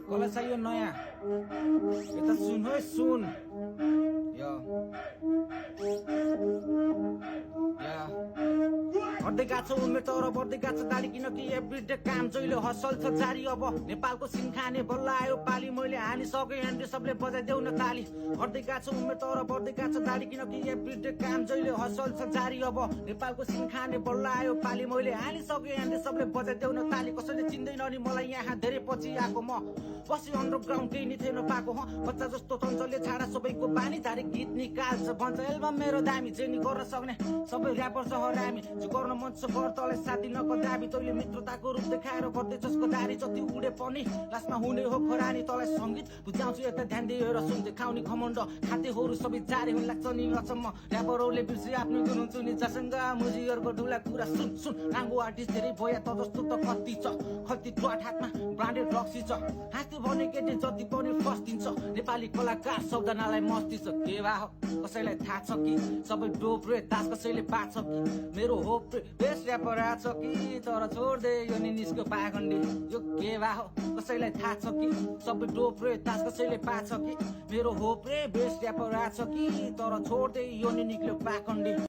कसलाई चाहियो नयाँ यता सुन है सुन यो बढ्दै गएको छ उमेर तर बढ्दै गएको छ दाडी किनकि एभ्रिडे काम जहिले हसल छ जारी अब नेपालको सिन खाने बल्ल आयो पाली मैले हानिसकेँ ह्यान्डे सबले बजाइदेऊ न ताली बढ्दै गएको छ उमेर तर बढ्दै गएको छ दाडी किनकि एभ्रिडे काम जहिले हसल छ जारी अब नेपालको सिन खाने बल्ल आयो पाली मैले हानिसकेँ ह्यान्डे सबले बजाइदेऊ न ताली कसैले चिन्दैन नि मलाई यहाँ धेरै पछि आएको म बसी अन्डरग्राउन्ड केही नि थिएन पाएको बच्चा जस्तो चञ्चलले छाडा सबैको बानी धारे गीत निकाल्छ भन्छ एल्बम मेरो दामी जे नि गर्न सक्ने सबै ऱ्यापर छ हरामी जो गर्न मन छ गर तँलाई साथी नकदाबी तैँले मित्रताको रूप देखाएर बढ्दै जसको दारी जति उडे पनि लास्टमा हुने हो खरानी तँलाई सङ्गीत बुझाउँछु यता ध्यान दिएर सुन देखाउने घमण्ड खातेहरू सबै जारी हुन लाग्छ नि अचम्म ऱ्यापरहरूले बिर्सी आफ्नो गुण हुन्छ नि जसँग मुजिहरूको ठुला कुरा सुन सुन नाङ्गो आर्टिस्ट धेरै भया त जस्तो त कति छ खल्ती ट्वाट हातमा ब्रान्डेड रक्सी छ हाँस्यो भने केटी जति पनि फस्टिन्छ नेपाली कलाकार शब्दनालाई मस्ती छ के भा हो कसैलाई थाहा छ कि सबै डोप रे तास कसैले पाछ कि मेरो होप रे बेस्ट ऱ्यापर आछ कि तर छोड्दे यो निस्को पाखण्डी यो के भा हो कसैलाई थाहा छ कि सबै डोप रे तास कसैले पाछ कि मेरो होप रे बेस्ट ऱ्यापर आछ कि तर छोड्दे यो निक्ल्यो पाखण्डी